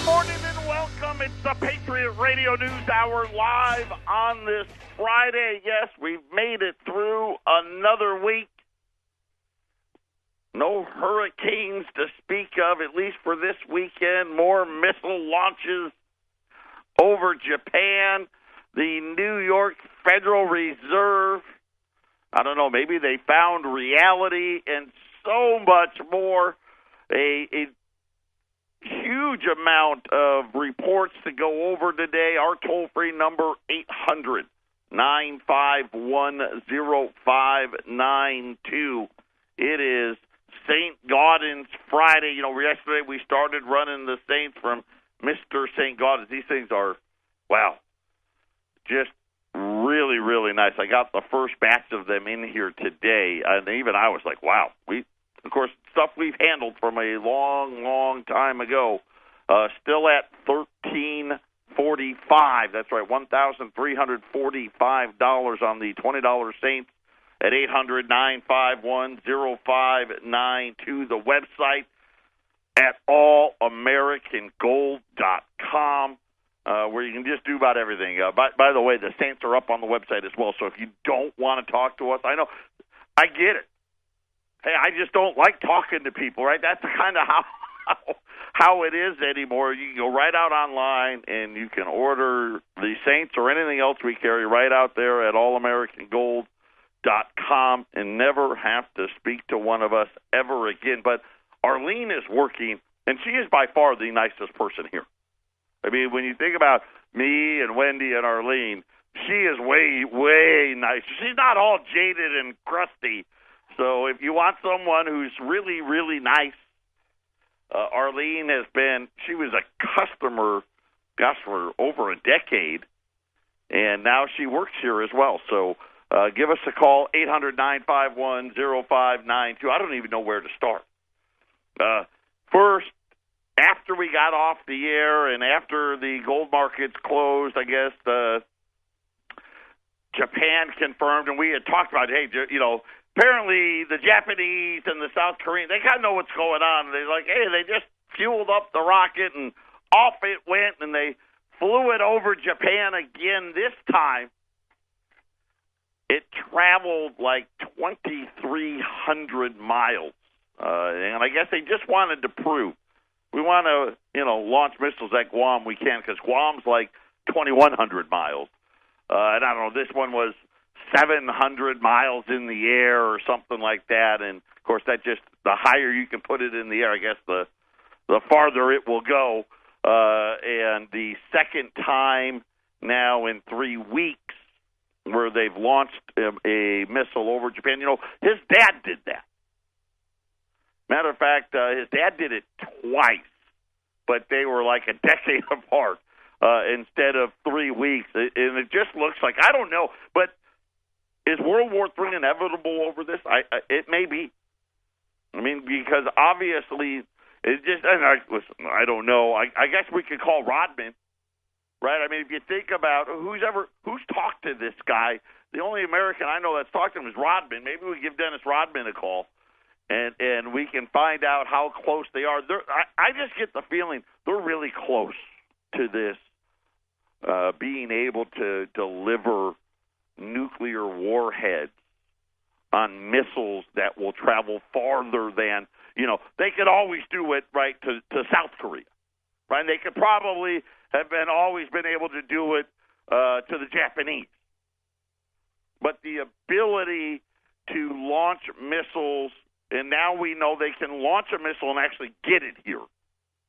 morning and welcome. It's the Patriot Radio News Hour live on this Friday. Yes, we've made it through another week. No hurricanes to speak of, at least for this weekend. More missile launches over Japan. The New York Federal Reserve, I don't know, maybe they found reality, and so much more. A huge amount of reports to go over today. Our toll-free number, 800-951-0592. It is St. Gaudens Friday. You know, yesterday we started running the Saints from Mr. St. Gaudens. These things are, wow, just really, really nice. I got the first batch of them in here today, and even I was like, wow. Of course, stuff we've handled from a long, long time ago. Still at $1,345. That's right, $1,345 on the $20 Saints at 800-951-0592. The website at allamericangold.com, where you can just do about everything. By the way, the Saints are up on the website as well, so if you don't want to talk to us, I know, I get it. Hey, I just don't like talking to people, right? That's kind of how it is anymore. You can go right out online and you can order the Saints or anything else we carry right out there at allamericangold.com and never have to speak to one of us ever again. But Arlene is working, and she is by far the nicest person here. I mean, when you think about me and Wendy and Arlene, she is way, way nicer. She's not all jaded and crusty. So if you want someone who's really, really nice, Arlene she was a customer, gosh, for over a decade, and now she works here as well. So give us a call, 800-951-0592. I don't even know where to start. First, after we got off the air and after the gold markets closed, I guess Japan confirmed, and we had talked about, hey, you know, apparently the Japanese and the South Koreans, they kind of know what's going on. They're like, hey, they just fueled up the rocket and off it went, and they flew it over Japan again this time. It traveled like 2,300 miles, and I guess they just wanted to prove. We want to, you know, launch missiles at Guam. We can, because Guam's like 2,100 miles. And I don't know, this one was 700 miles in the air or something like that. And, of course, that just, the higher you can put it in the air, I guess the farther it will go. And the second time now in 3 weeks where they've launched a missile over Japan. You know, his dad did that. Matter of fact, his dad did it twice, but they were like a decade apart instead of 3 weeks. And it just looks like, I don't know, but is World War III inevitable over this? It may be. I mean, because obviously, it just, listen, I don't know. I guess we could call Rodman, right? I mean, if you think about who's talked to this guy, the only American I know that's talked to him is Rodman. Maybe we give Dennis Rodman a call, and we can find out how close they are. I just get the feeling they're really close to this, being able to deliver nuclear warheads on missiles that will travel farther than, you know, they could always do it, right, to South Korea, right? And they could probably have always been able to do it to the Japanese. But the ability to launch missiles, and now we know they can launch a missile and actually get it here,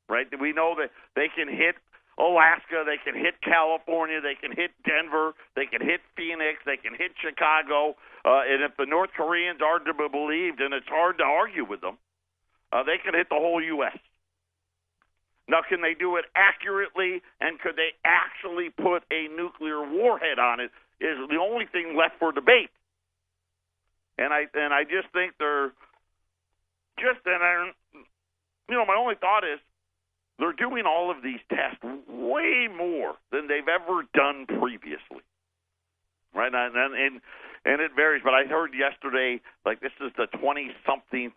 right? We know that they can hit Alaska, they can hit California, they can hit Denver, they can hit Phoenix, they can hit Chicago, and if the North Koreans are to be believed, and it's hard to argue with them, they can hit the whole U.S. Now, can they do it accurately, and could they actually put a nuclear warhead on it is the only thing left for debate. And I just think they're just, and you know, my only thought is, they're doing all of these tests way more than they've ever done previously, right? And it varies, but I heard yesterday, like, this is the 20-something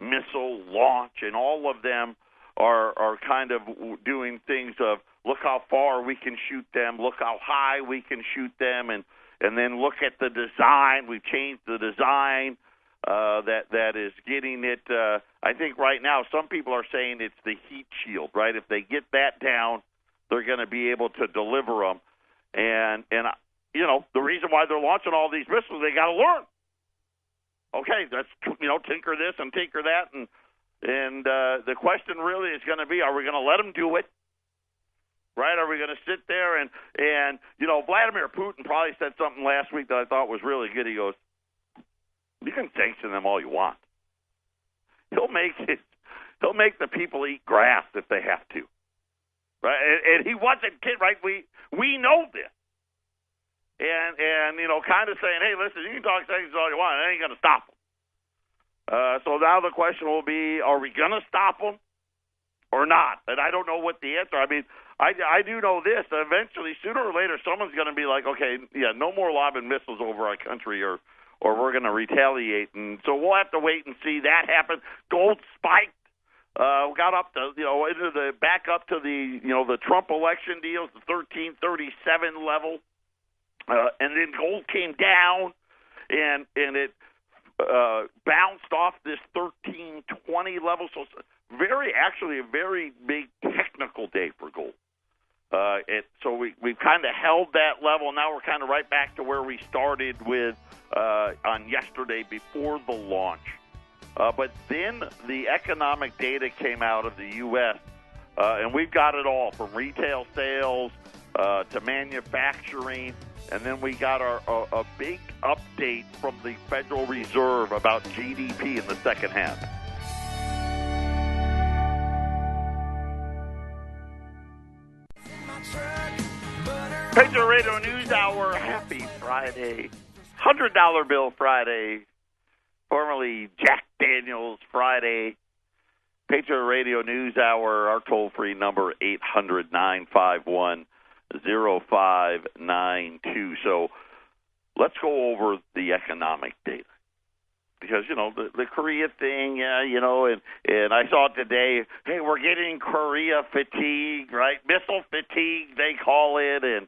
missile launch, and all of them are kind of doing things of look how far we can shoot them, look how high we can shoot them, and then look at the design. We've changed the design that is getting it. I think right now some people are saying it's the heat shield, right? If they get that down, they're going to be able to deliver them. And you know, the reason why they're launching all these missiles, they got to learn. Okay, let's, you know, tinker this and tinker that, and the question really is going to be, are we going to let them do it? Right? Are we going to sit there and you know, Vladimir Putin probably said something last week that I thought was really good. He goes, you can sanction them all you want. He'll make the people eat grass if they have to. Right? And he wasn't kidding, right? We know this. And you know, kind of saying, hey, listen, you can talk sanctions all you want. It ain't going to stop them. So now the question will be, are we going to stop them or not? And I don't know what the answer. I mean, I do know this. Eventually, sooner or later, someone's going to be like, okay, yeah, no more lobbing missiles over our country, or we're going to retaliate. And so we'll have to wait and see that happen. Gold spiked. Got up to, you know, back up to the, you know, the Trump election deals, the 1337 level. And then gold came down, and it bounced off this 1320 level. So actually a very big technical day for gold. So we kind of held that level. Now we're kind of right back to where we started with on yesterday before the launch. But then the economic data came out of the U.S., and we've got it all from retail sales to manufacturing. And then we got a big update from the Federal Reserve about GDP in the second half. Patriot Radio News Hour, happy Friday. $100 Bill Friday, formerly Jack Daniels Friday. Patriot Radio News Hour, our toll-free number, 800-951-0592. So let's go over the economic data. Because, you know, the Korea thing, you know, and I saw today, hey, we're getting Korea fatigue, right? Missile fatigue, they call it, and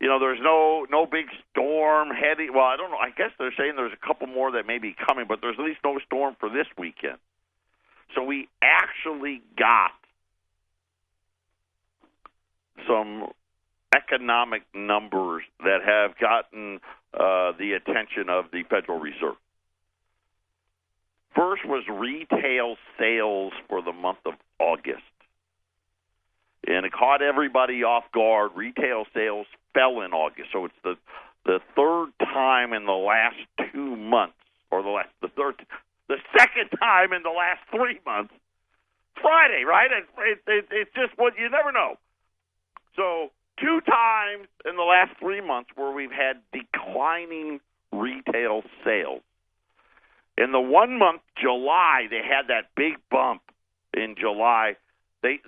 you know, there's no big storm heading. Well, I don't know. I guess they're saying there's a couple more that may be coming, but there's at least no storm for this weekend. So we actually got some economic numbers that have gotten the attention of the Federal Reserve. First was retail sales for the month of August. And it caught everybody off guard. Retail sales fell in August. So it's the third time in the last 2 months, or the second time in the last 3 months. Friday, right? It's just what you never know. So 2 times in the last 3 months where we've had declining retail sales. In the 1 month, July, they had that big bump in July. They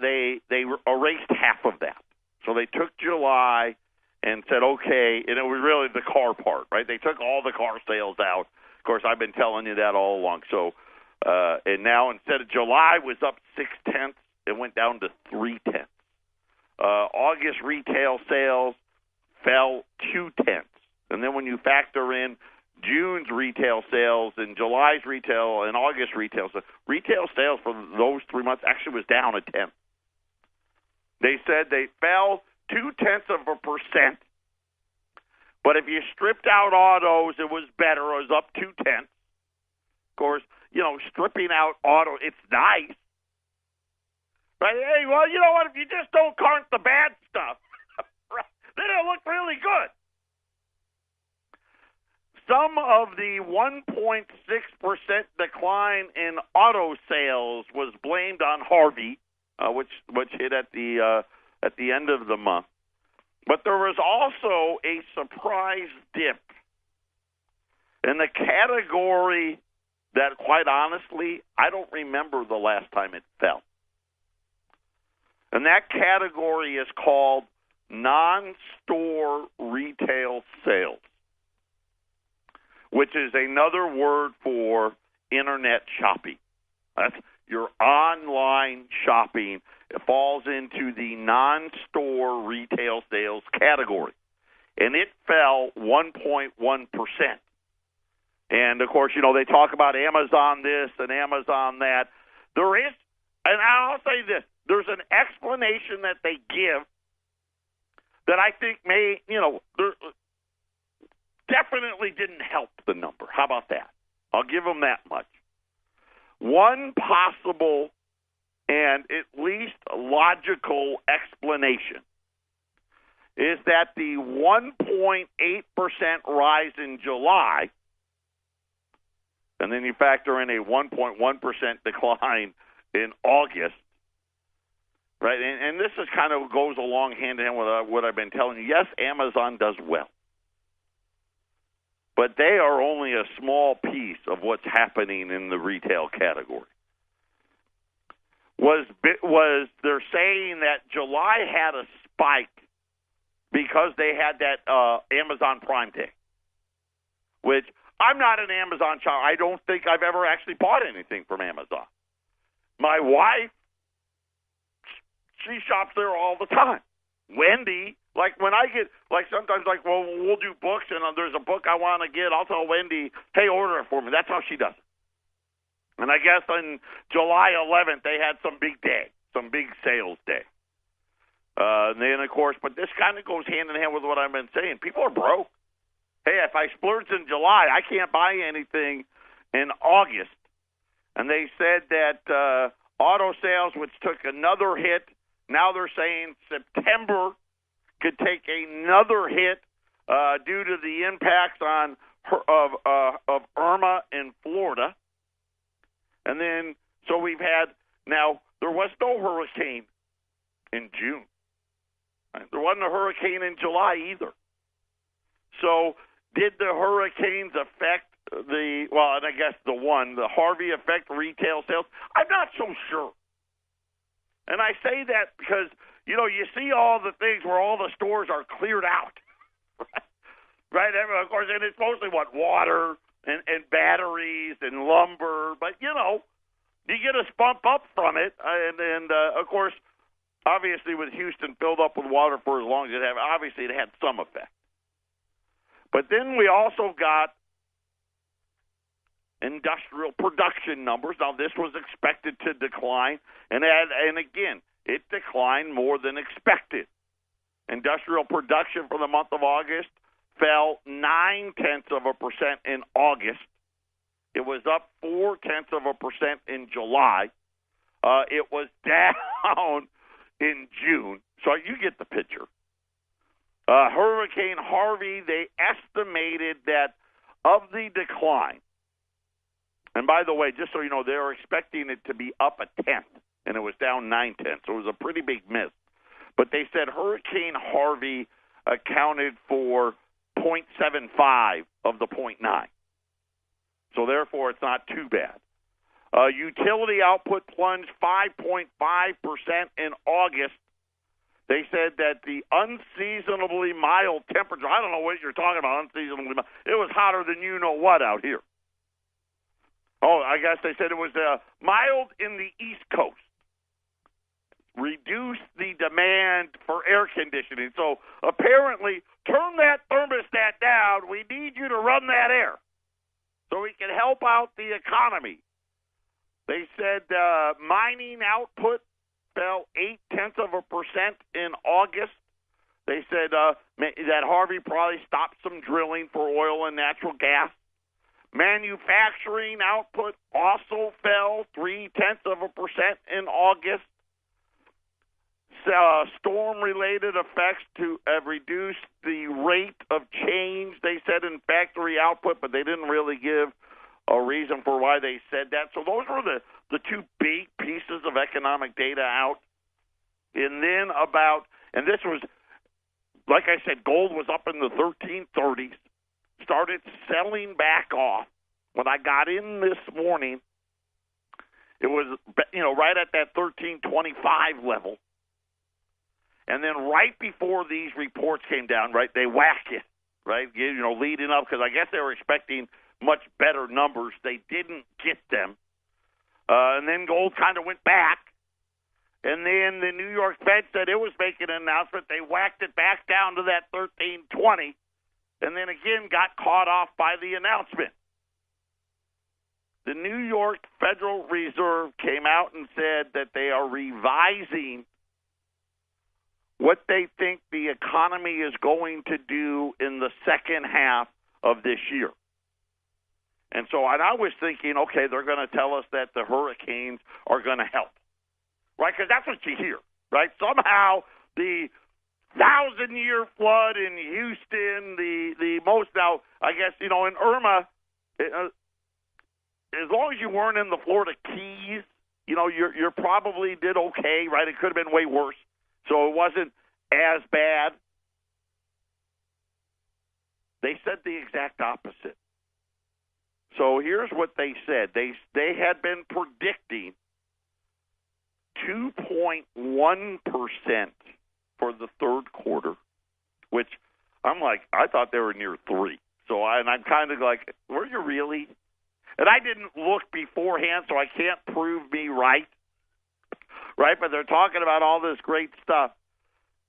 erased half of that. So they took July and said, okay, and it was really the car part, right? They took all the car sales out. Of course, I've been telling you that all along. So, and now instead of July was up 0.6, it went down to 0.3. August retail sales fell 0.2. And then when you factor in June's retail sales and July's retail and August retail sales for those 3 months actually was down 0.1. They said they fell 0.2%. But if you stripped out autos, it was better. It was up 0.2. Of course, you know, stripping out auto, it's nice. Right? Hey, well, you know what? If you just don't count the bad stuff, then it'll look really good. Some of the 1.6% decline in auto sales was blamed on Harvey, which hit at the end of the month. But there was also a surprise dip in the category that, quite honestly, I don't remember the last time it fell. And that category is called non-store retail sales, which is another word for internet shopping. That's your online shopping falls into the non-store retail sales category. And it fell 1.1%. And, of course, they talk about Amazon this and Amazon that. There is, and I'll say this, there's an explanation that they give that I think definitely didn't help the number. How about that? I'll give them that much. One possible and at least logical explanation is that the 1.8% rise in July, and then you factor in a 1.1% decline in August, right? And this is kind of goes along hand in hand with what I've been telling you. Yes, Amazon does well, but they are only a small piece of what's happening in the retail category. Was they're saying that July had a spike because they had that Amazon Prime Day, which I'm not an Amazon shopper. I don't think I've ever actually bought anything from Amazon. My wife, she shops there all the time. Wendy, like when I get, like sometimes like, well, we'll do books and there's a book I want to get, I'll tell Wendy, hey, order it for me. That's how she does it. And I guess on July 11th, they had some big day, some big sales day. And then, of course, but this kind of goes hand in hand with what I've been saying. People are broke. Hey, if I splurge in July, I can't buy anything in August. And they said that auto sales, which took another hit, now they're saying September could take another hit due to the impacts of Irma in Florida. And then, so we've had, now, there was no hurricane in June. Right? There wasn't a hurricane in July either. So did the hurricanes affect the Harvey affect retail sales? I'm not so sure. And I say that because, you see all the things where all the stores are cleared out. Right? Of course, and it's mostly water and batteries and lumber. But, you get a bump up from it. And of course, obviously with Houston filled up with water for as long as it had, obviously it had some effect. But then we also got industrial production numbers. Now, this was expected to decline, and again, it declined more than expected. Industrial production for the month of August fell 0.9% in August. It was up 0.4% in July. It was down in June. So you get the picture. Hurricane Harvey, they estimated that of the decline, and by the way, just so you know, they were expecting it to be up 0.1%, and it was down 0.9%, so it was a pretty big miss. But they said Hurricane Harvey accounted for 0.75 of the 0.9. So therefore, it's not too bad. Utility output plunged 5.5% in August. They said that the unseasonably mild temperature, I don't know what you're talking about, unseasonably mild. It was hotter than you know what out here. Oh, I guess they said it was mild in the East Coast. Reduced the demand for air conditioning. So apparently, turn that thermostat down. We need you to run that air so we can help out the economy. They said mining output fell 0.8% in August. They said that Harvey probably stopped some drilling for oil and natural gas. Manufacturing output also fell 0.3% in August. Storm-related effects have reduced the rate of change, they said, in factory output, but they didn't really give a reason for why they said that. So those were the two big pieces of economic data out. And then and this was, like I said, gold was up in the 1330s, started selling back off. When I got in this morning, it was, right at that 1325 level. And then right before these reports came down, right, they whacked it, right, leading up, because I guess they were expecting much better numbers. They didn't get them. And then gold kind of went back. And then the New York Fed said it was making an announcement. They whacked it back down to that 1320, and then again got caught off by the announcement. The New York Federal Reserve came out and said that they are revising what they think the economy is going to do in the second half of this year. And so I was thinking, okay, they're going to tell us that the hurricanes are going to help. Right, because that's what you hear, right? Somehow the 1,000-year flood in Houston, the most now, I guess, in Irma, as long as you weren't in the Florida Keys, you probably did okay, right? It could have been way worse, so it wasn't as bad. They said the exact opposite. So here's what they said. They had been predicting 2.1% for the third quarter, which I'm like, I thought they were near 3. So I'm kind of like, were you really? And I didn't look beforehand, so I can't prove me right. Right? But they're talking about all this great stuff.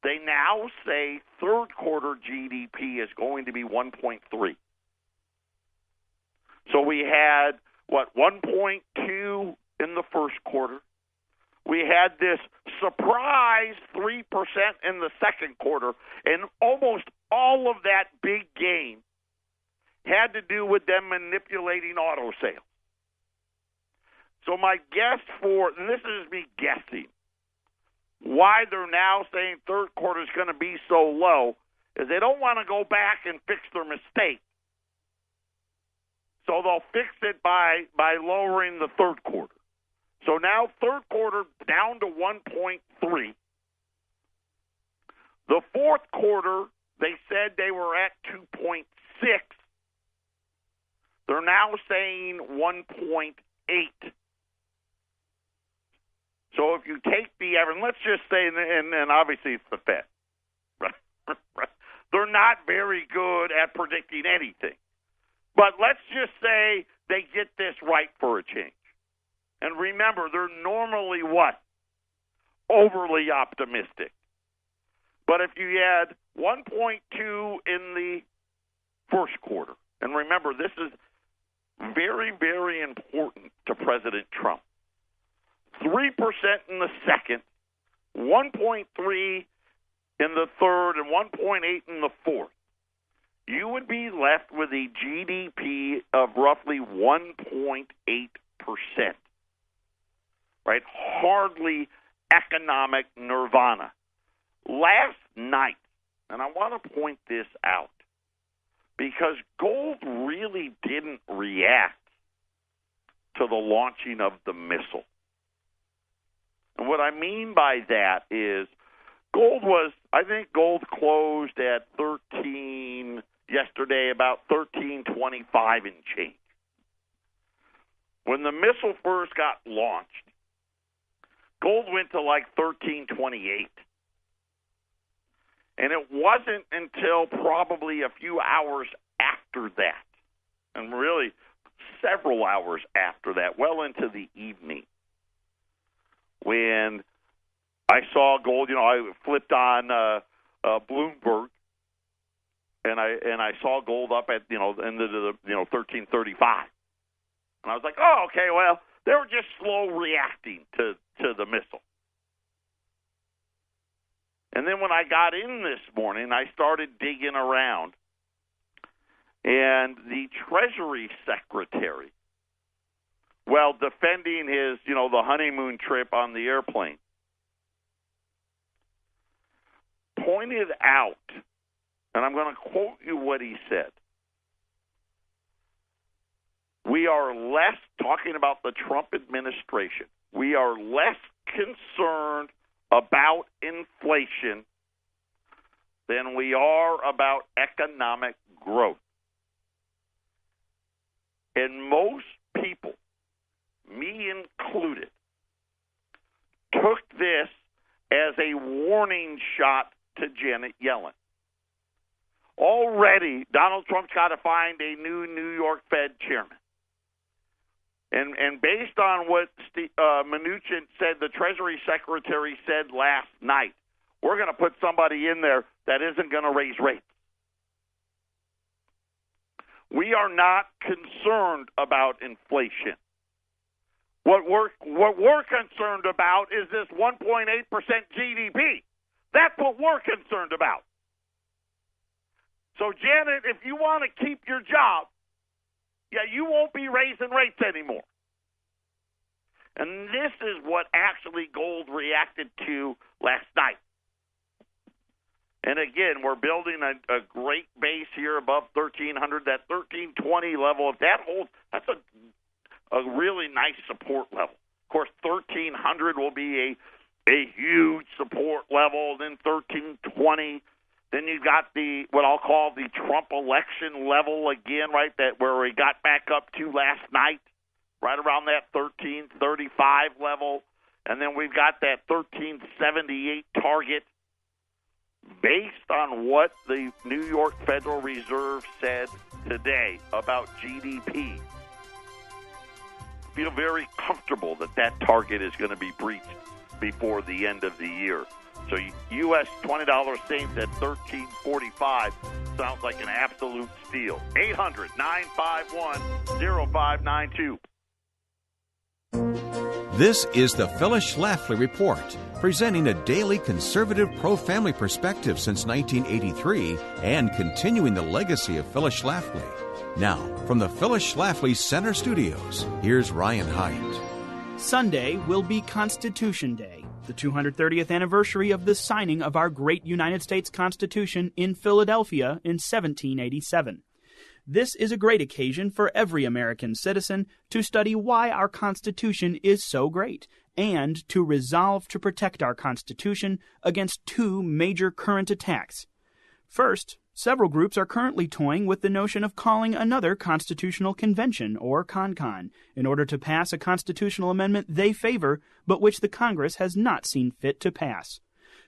They now say third quarter GDP is going to be 1.3. So we had, 1.2 in the first quarter. We had this surprise 3% in the second quarter, and almost all of that big gain had to do with them manipulating auto sales. So my guess and this is me guessing, why they're now saying third quarter is going to be so low is they don't want to go back and fix their mistake. So they'll fix it by lowering the third quarter. So now third quarter down to 1.3. The fourth quarter, they said they were at 2.6. They're now saying 1.8. So if you take the average, let's just say, and obviously it's the Fed, right? They're not very good at predicting anything. But let's just say they get this right for a change. And remember, they're normally what? Overly optimistic. But if you had 1.2 in the first quarter, and remember, this is very, very important to President Trump. 3% in the second, 1.3 in the third, and 1.8 in the fourth. You would be left with a GDP of roughly 1.8%. Right? Hardly economic nirvana. Last night, and I want to point this out, because gold really didn't react to the launching of the missile. And what I mean by that is I think gold closed at 13 yesterday, about 13.25 and change. When the missile first got launched, gold went to like 13.28. And it wasn't until probably a few hours after that, and really several hours after that, well into the evening, when I saw gold. I flipped on Bloomberg, and I saw gold up at into the 13.35, and I was like, oh, okay, well, they were just slow reacting to the missile. And then when I got in this morning, I started digging around, and the Treasury Secretary, while defending his, the honeymoon trip on the airplane, pointed out, and I'm going to quote you what he said, we are less, talking about the Trump administration, we are less concerned about inflation than we are about economic growth. And most people, me included, took this as a warning shot to Janet Yellen. Already, Donald Trump's got to find a new New York Fed chairman. And based on what Mnuchin said, the Treasury Secretary said last night, we're going to put somebody in there that isn't going to raise rates. We are not concerned about inflation. What we're concerned about is this 1.8% GDP. That's what we're concerned about. So, Janet, if you want to keep your job, you won't be raising rates anymore. And this is what actually gold reacted to last night. And again, we're building a great base here above 1,300. That 1,320 level, if that holds, that's a really nice support level. Of course, 1,300 will be a huge support level. Then 1,320. Then you got what I'll call the Trump election level again, right? That where we got back up to last night, right around that 1,335 level. And then we've got that 1,378 target. Based on what the New York Federal Reserve said today about GDP, feel very comfortable that target is going to be breached before the end of the year. So U.S. $20 saves at $13.45 sounds like an absolute steal. 800-951-0592. This is the Phyllis Schlafly Report, presenting a daily conservative pro-family perspective since 1983 and continuing the legacy of Phyllis Schlafly. Now, from the Phyllis Schlafly Center Studios, here's Ryan Haidt. Sunday will be Constitution Day, the 230th anniversary of the signing of our great United States Constitution in Philadelphia in 1787. This is a great occasion for every American citizen to study why our Constitution is so great and to resolve to protect our Constitution against two major current attacks. First, several groups are currently toying with the notion of calling another constitutional convention, or CONCON, in order to pass a constitutional amendment they favor, but which the Congress has not seen fit to pass.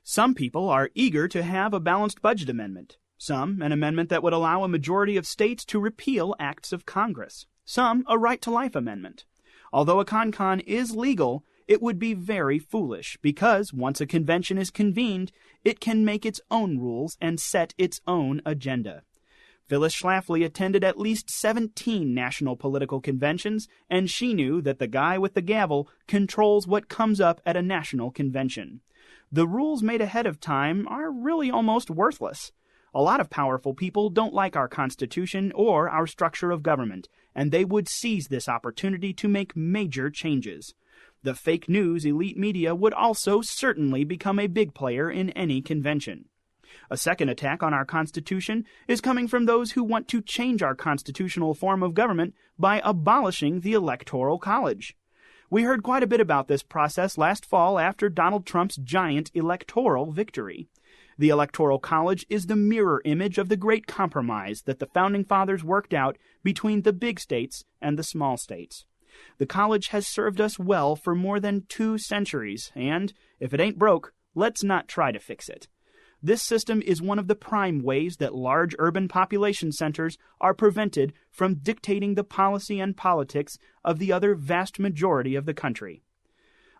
Some people are eager to have a balanced budget amendment. Some, an amendment that would allow a majority of states to repeal acts of Congress. Some, a right-to-life amendment. Although a CONCON is legal, it would be very foolish, because once a convention is convened, it can make its own rules and set its own agenda. Phyllis Schlafly attended at least 17 national political conventions, and she knew that the guy with the gavel controls what comes up at a national convention. The rules made ahead of time are really almost worthless. A lot of powerful people don't like our Constitution or our structure of government, and they would seize this opportunity to make major changes. The fake news elite media would also certainly become a big player in any convention. A second attack on our Constitution is coming from those who want to change our constitutional form of government by abolishing the Electoral College. We heard quite a bit about this process last fall after Donald Trump's giant electoral victory. The Electoral College is the mirror image of the great compromise that the Founding Fathers worked out between the big states and the small states. The college has served us well for more than 2 centuries, and if it ain't broke, let's not try to fix it. This system is one of the prime ways that large urban population centers are prevented from dictating the policy and politics of the other vast majority of the country.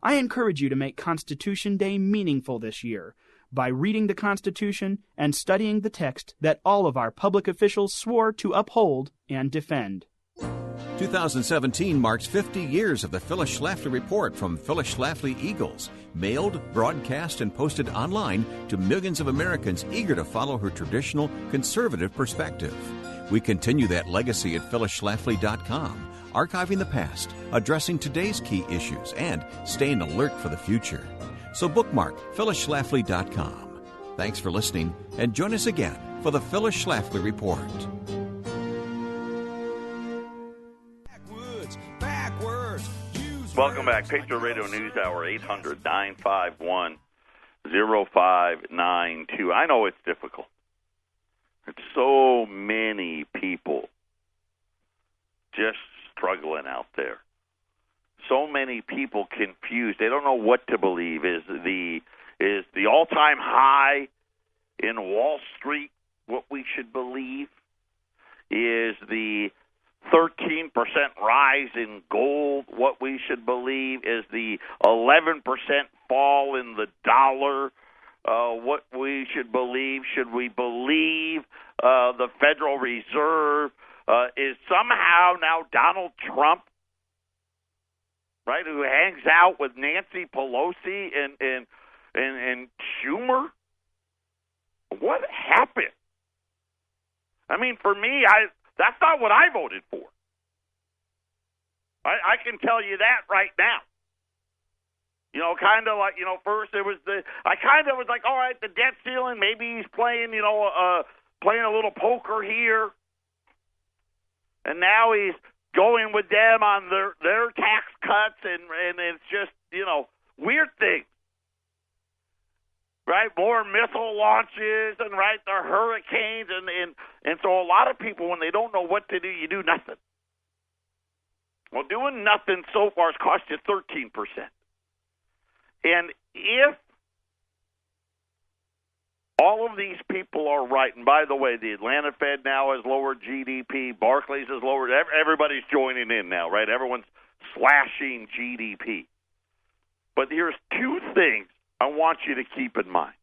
I encourage you to make Constitution Day meaningful this year by reading the Constitution and studying the text that all of our public officials swore to uphold and defend. 2017 marks 50 years of the Phyllis Schlafly Report from Phyllis Schlafly Eagles, mailed, broadcast, and posted online to millions of Americans eager to follow her traditional conservative perspective. We continue that legacy at phyllisschlafly.com, archiving the past, addressing today's key issues, and staying alert for the future. So bookmark phyllisschlafly.com. Thanks for listening, and join us again for the Phyllis Schlafly Report. Welcome back. Patriot Radio News Hour, 800-951-0592. I know it's difficult. It's so many people just struggling out there. So many people confused. They don't know what to believe. Is the all-time high in Wall Street what we should believe? Is the 13% rise in gold. What we should believe is the 11% fall in the dollar. What we should believe we believe the Federal Reserve is somehow now Donald Trump, right, who hangs out with Nancy Pelosi and Schumer? What happened? I mean, for me, that's not what I voted for. I can tell you that right now. You know, kind of like, first it was I kind of was like, all right, the debt ceiling, maybe he's playing, playing a little poker here. And now he's going with them on their tax cuts, and it's just, weird things. Right, more missile launches, and right, the hurricanes, and so a lot of people, when they don't know what to do, you do nothing. Well, doing nothing so far has cost you 13%. And if all of these people are right, and by the way, the Atlanta Fed now has lowered GDP, Barclays has lowered, everybody's joining in now, right? Everyone's slashing GDP. But here's two things I want you to keep in mind.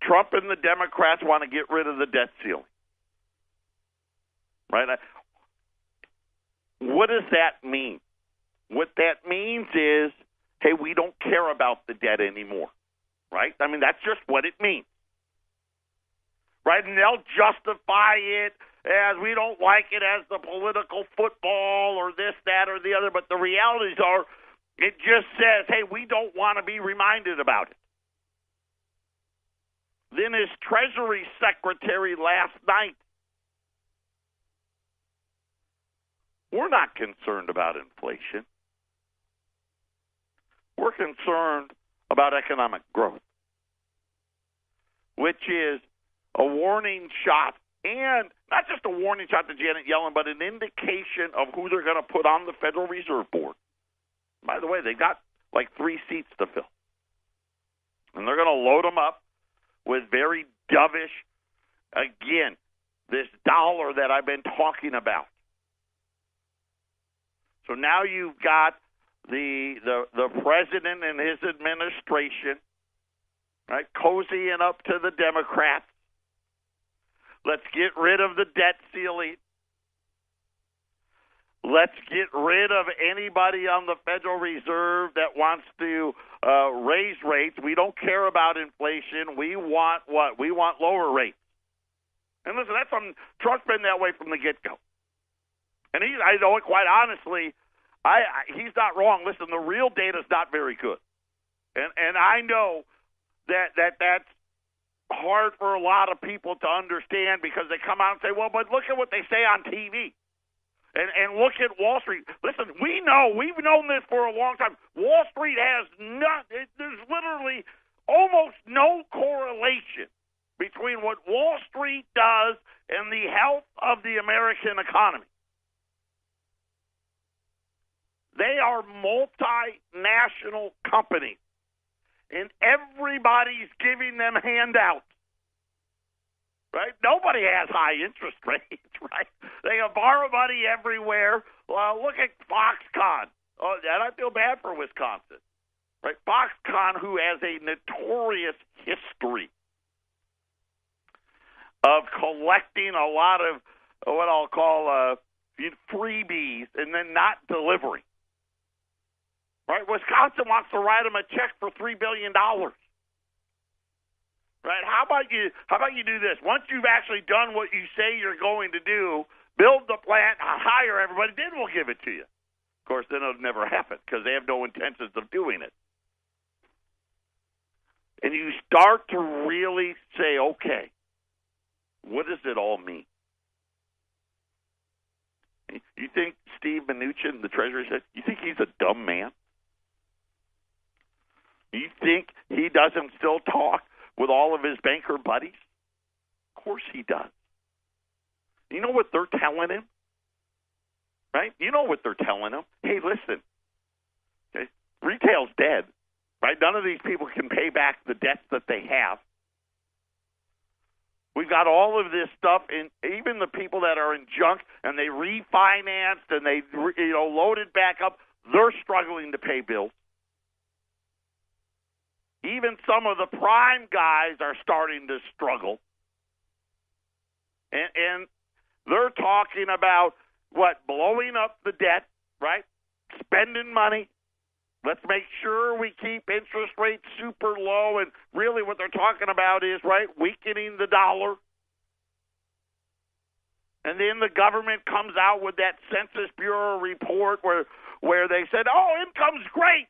Trump and the Democrats want to get rid of the debt ceiling. Right? What does that mean? What that means is, hey, we don't care about the debt anymore. Right? I mean, that's just what it means. Right? And they'll justify it as we don't like it as the political football or this, that, or the other. But the realities are, it just says, hey, we don't want to be reminded about it. Then his Treasury Secretary last night, we're not concerned about inflation. We're concerned about economic growth, which is a warning shot, and not just a warning shot to Janet Yellen, but an indication of who they're going to put on the Federal Reserve Board. By the way, they got like 3 seats to fill. And they're going to load them up with very dovish, again, this dollar that I've been talking about. So now you've got the president and his administration, right, cozying up to the Democrats. Let's get rid of the debt ceiling. Let's get rid of anybody on the Federal Reserve that wants to raise rates. We don't care about inflation. We want what? We want lower rates. And listen, that's Trump's been that way from the get-go. And I know it quite honestly. He's not wrong. Listen, the real data's not very good. And I know that that's hard for a lot of people to understand because they come out and say, well, but look at what they say on TV. And look at Wall Street. Listen, we've known this for a long time. Wall Street has there's literally almost no correlation between what Wall Street does and the health of the American economy. They are multinational companies, and everybody's giving them handouts. Right? Nobody has high interest rates, right? They have borrow money everywhere. Look at Foxconn. Oh, and I feel bad for Wisconsin. Right? Foxconn, who has a notorious history of collecting a lot of what I'll call freebies and then not delivering. Right? Wisconsin wants to write them a check for $3 billion. Right? How about you do this? Once you've actually done what you say you're going to do, build the plant, hire everybody, then we'll give it to you. Of course, then it'll never happen because they have no intentions of doing it. And you start to really say, okay, what does it all mean? You think Steve Mnuchin, the Treasury Secretary, you think he's a dumb man? You think he doesn't still talk with all of his banker buddies? Of course he does. You know what they're telling him? Right? You know what they're telling him? Hey, listen, okay, retail's dead. Right? None of these people can pay back the debts that they have. We've got all of this stuff, and even the people that are in junk and they refinanced and they loaded back up, they're struggling to pay bills. Even some of the prime guys are starting to struggle. And they're talking about, blowing up the debt, right? Spending money. Let's make sure we keep interest rates super low. And really what they're talking about is, weakening the dollar. And then the government comes out with that Census Bureau report where they said, income's great.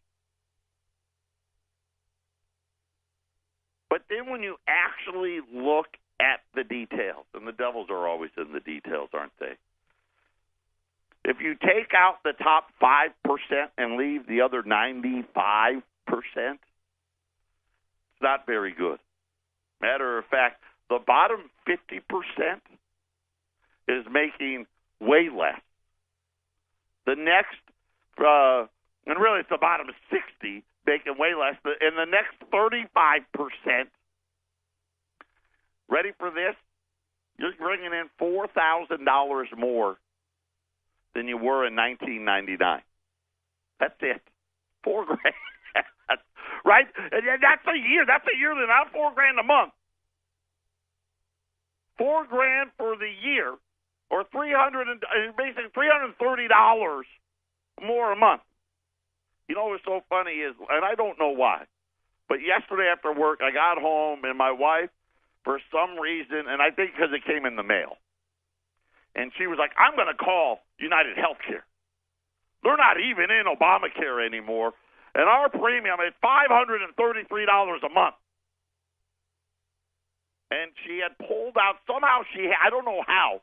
But then when you actually look at the details, and the devils are always in the details, aren't they? If you take out the top 5% and leave the other 95%, it's not very good. Matter of fact, the bottom 50% is making way less. The next, and really it's the bottom 60 making way less. And the next 35%, ready for this? You're bringing in $4,000 more than you were in 1999. That's it. $4,000, right? And that's a year. That's a year. Not $4,000 a month. $4,000 for the year, or basically $330 more a month. You know what's so funny is, and I don't know why, but yesterday after work, I got home and my wife, for some reason, and I think because it came in the mail, and she was like, I'm going to call United Healthcare. They're not even in Obamacare anymore, and our premium is $533 a month. And she had pulled out, somehow I don't know how,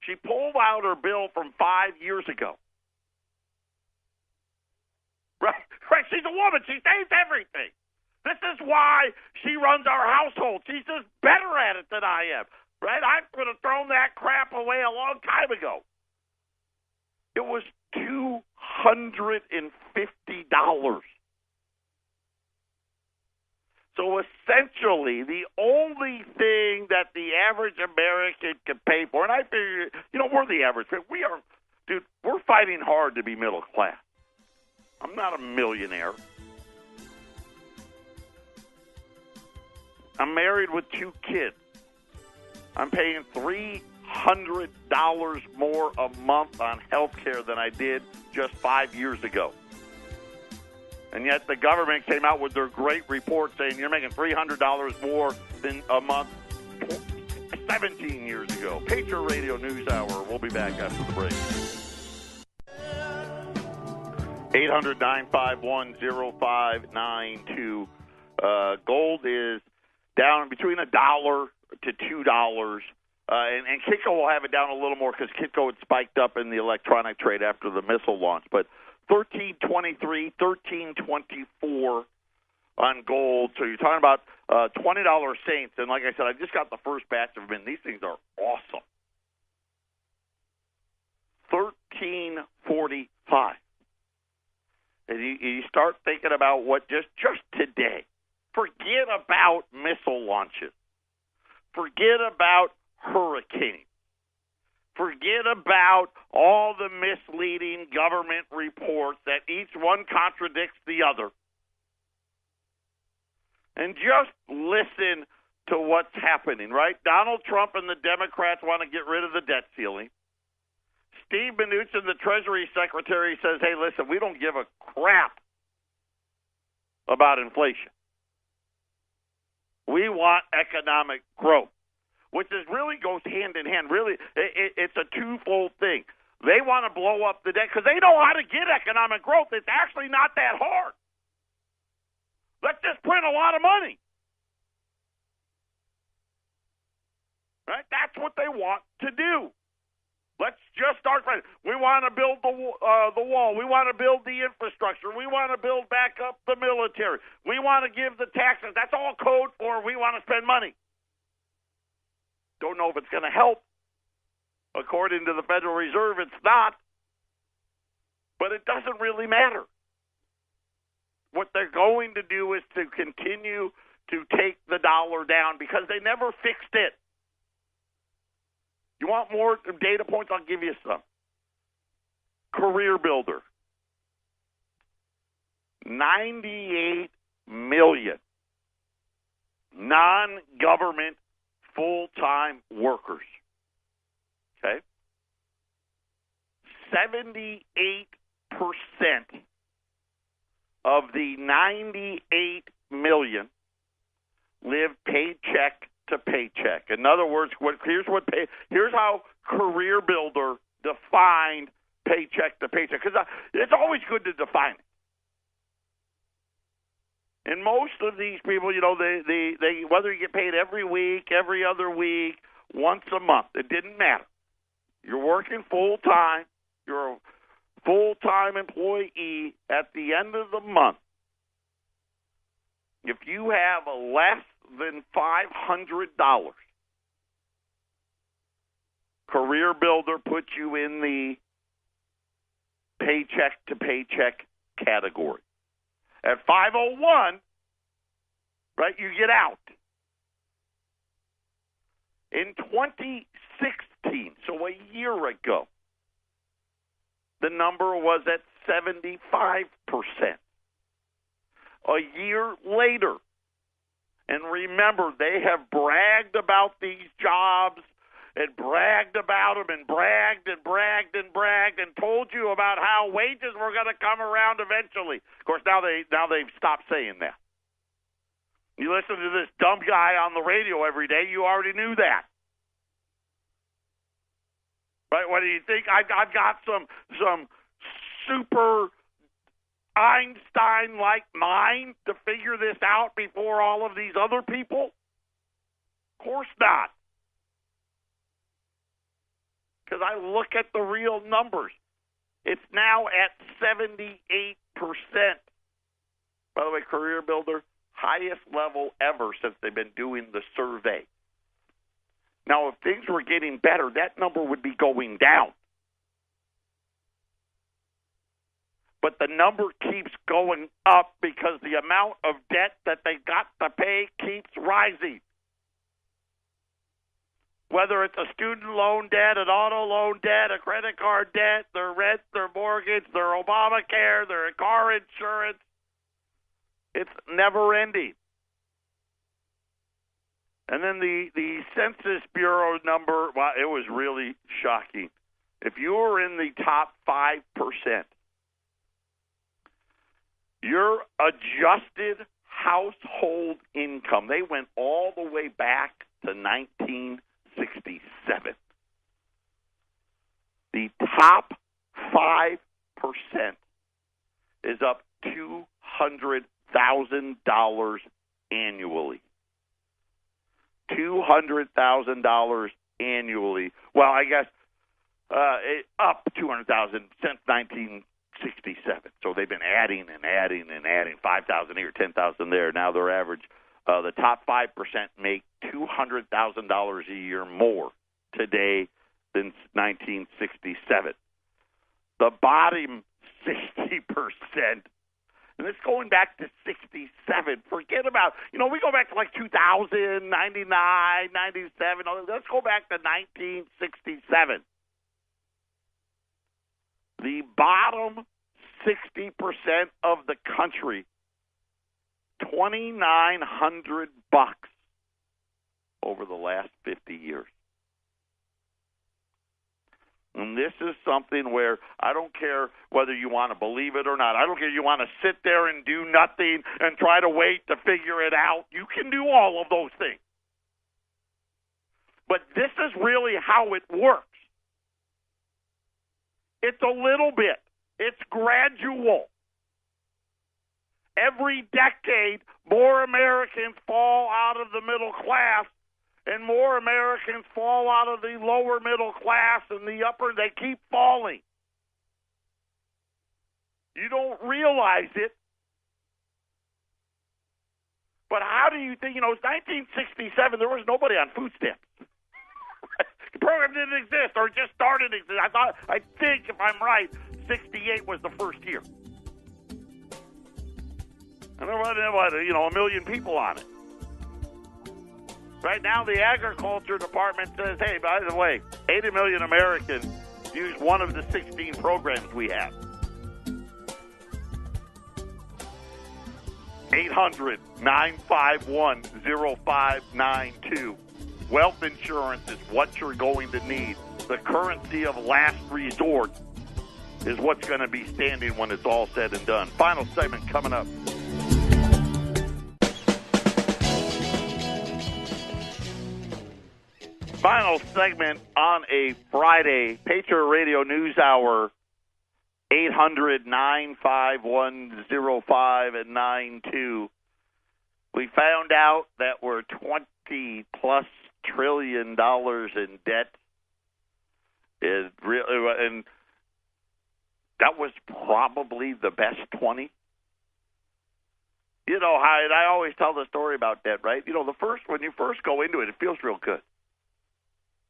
she pulled out her bill from 5 years ago. Right. She's a woman. She saves everything. This is why she runs our household. She's just better at it than I am. Right? I could have thrown that crap away a long time ago. It was $250. So essentially, the only thing that the average American can pay for, and I figure, we're the average. We're fighting hard to be middle class. I'm not a millionaire. I'm married with 2 kids. I'm paying $300 more a month on health care than I did just 5 years ago. And yet the government came out with their great report saying you're making $300 more than a month 17 years ago. Patriot Radio News Hour. We'll be back after the break. 800-951-0592. Gold is down between $1 to $2. And Kitco will have it down a little more because Kitco had spiked up in the electronic trade after the missile launch. But 13.23, 13.24 on gold. So you're talking about $20 Saints. And like I said, I just got the first batch of them in. These things are awesome. 13.45. And you start thinking about what just today. Forget about missile launches. Forget about hurricanes. Forget about all the misleading government reports that each one contradicts the other. And just listen to what's happening, right? Donald Trump and the Democrats want to get rid of the debt ceiling. Steve Mnuchin, the Treasury Secretary, says, hey, listen, we don't give a crap about inflation. We want economic growth, which really goes hand in hand. Really, it's a twofold thing. They want to blow up the debt because they know how to get economic growth. It's actually not that hard. Let's just print a lot of money. Right? That's what they want to do. Let's just start. We want to build the wall. We want to build the infrastructure. We want to build back up the military. We want to give the taxes. That's all code for we want to spend money. Don't know if it's going to help. According to the Federal Reserve, it's not. But it doesn't really matter. What they're going to do is to continue to take the dollar down because they never fixed it. You want more data points? I'll give you some. Career Builder. 98 million non-government full-time workers. Okay? 78% of the 98 million live paycheck to paycheck. In other words, here's how Career Builder defined paycheck to paycheck, because it's always good to define it. And most of these people, they whether you get paid every week, every other week, once a month, it didn't matter. You're working full-time. You're a full-time employee. At the end of the month, if you have less than $500, Career Builder puts you in the paycheck-to-paycheck category. At 501, right, you get out. In 2016, so a year ago, the number was at 75%. A year later, and remember, they have bragged about these jobs and bragged about them and bragged and bragged and bragged and told you about how wages were going to come around eventually. Of course, now they've stopped saying that. You listen to this dumb guy on the radio every day, you already knew that. Right? What do you think? I've got some super Einstein-like mind to figure this out before all of these other people? Of course not. Because I look at the real numbers. It's now at 78%. By the way, Career Builder, highest level ever since they've been doing the survey. Now, if things were getting better, that number would be going down. But the number keeps going up because the amount of debt that they got to pay keeps rising. Whether it's a student loan debt, an auto loan debt, a credit card debt, their rent, their mortgage, their Obamacare, their car insurance, it's never ending. And then the Census Bureau number, well, it was really shocking. If you were in the top 5%, your adjusted household income, they went all the way back to 1967. The top 5% is up $200,000 annually. $200,000 annually. Well, I guess up $200,000 since 1967. So they've been adding and adding and adding, 5,000 here, 10,000 there. Now their average, the top 5% make $200,000 a year more today than 1967. The bottom 60%. And it's going back to 67. Forget about, we go back to like 2000, 99, 97. Let's go back to 1967. The bottom 60% of the country, $2,900 over the last 50 years. And this is something where I don't care whether you want to believe it or not. I don't care if you want to sit there and do nothing and try to wait to figure it out. You can do all of those things. But this is really how it works. It's a little bit. It's gradual. Every decade, more Americans fall out of the middle class, and more Americans fall out of the lower middle class and the upper. They keep falling. You don't realize it. But how do you think, it's 1967, there was nobody on food stamps. The program didn't exist or just started to exist. I think, if I'm right, 68 was the first year. And there wasn't, a million people on it. Right now, the Agriculture Department says, hey, by the way, 80 million Americans use one of the 16 programs we have. 800-951-0592. Wealth insurance is what you're going to need. The currency of last resort is what's going to be standing when it's all said and done. Final segment coming up. Final segment on a Friday, Patriot Radio News Hour, 800-951-0592. We found out that we're $20+ trillion in debt. And that was probably the best 20. You know, Hyatt, I always tell the story about debt, right? You know, when you first go into it, it feels real good.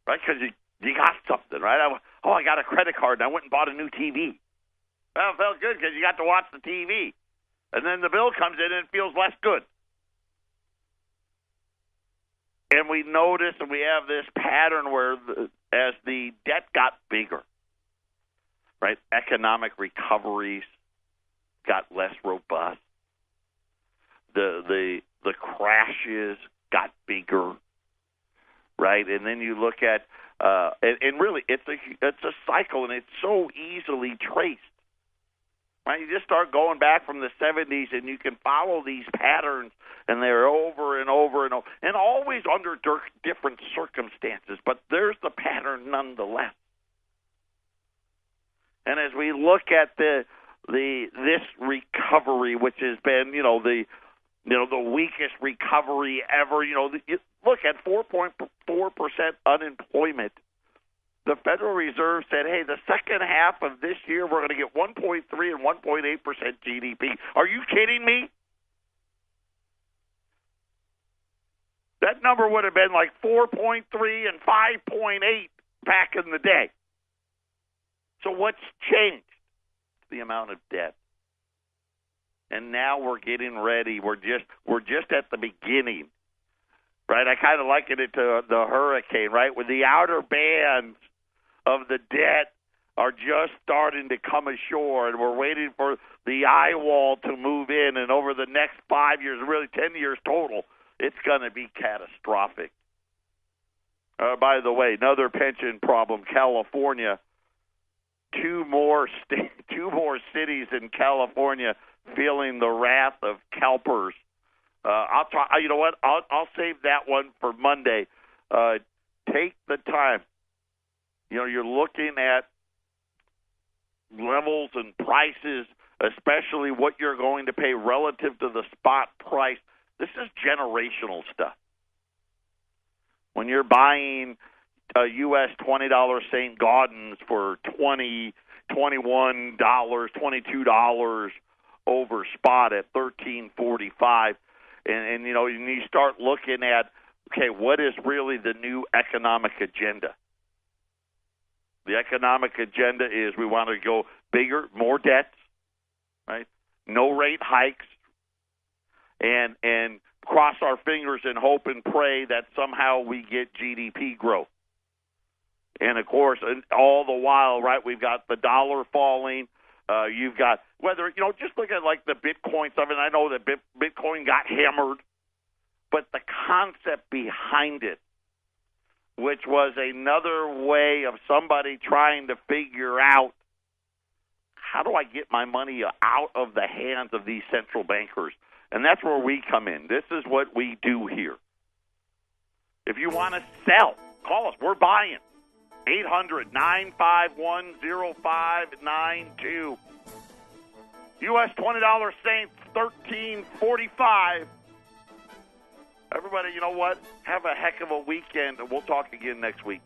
Right, because you got something, right? I got a credit card, and I went and bought a new TV. Well, it felt good because you got to watch the TV. And then the bill comes in, and it feels less good. And we notice, and we have this pattern where as the debt got bigger, right, economic recoveries got less robust. The crashes got bigger. Right, and then you look at, and really, it's a cycle, and it's so easily traced. Right, you just start going back from the 70s, and you can follow these patterns, and they're over and over and over, and always under different circumstances. But there's the pattern nonetheless. And as we look at this recovery, which has been, the weakest recovery ever, look at 4.4% unemployment. The Federal Reserve said, hey, the second half of this year, we're going to get 1.3 and 1.8% GDP. Are you kidding me? That number would have been like 4.3 and 5.8 back in the day. So what's changed? The amount of debt. And now we're getting ready. We're just at the beginning, right? I kind of liken it to the hurricane, right? Where the outer bands of the debt are just starting to come ashore, and we're waiting for the eye wall to move in. And over the next 5 years, really 10 years total, it's going to be catastrophic. By the way, another pension problem, California. Two more cities in California feeling the wrath of CalPERS. I'll try. You know what? I'll save that one for Monday. Take the time. You're looking at levels and prices, especially what you're going to pay relative to the spot price. This is generational stuff. When you're buying a U.S. $20 St. Gaudens for $20, $21, $22 over spot at $13.45, and you start looking at, okay, what is really the new economic agenda? The economic agenda is we want to go bigger, more debts, right? No rate hikes, and cross our fingers and hope and pray that somehow we get GDP growth. And, of course, all the while, right, we've got the dollar falling. You've got just look at like the Bitcoin stuff, and I know that Bitcoin got hammered, but the concept behind it, which was another way of somebody trying to figure out, how do I get my money out of the hands of these central bankers? And that's where we come in. This is what we do here. If you want to sell, call us. We're buying. 800-951-0592. U.S. $20 Saints, $13.45. Everybody, you know what? Have a heck of a weekend, and we'll talk again next week.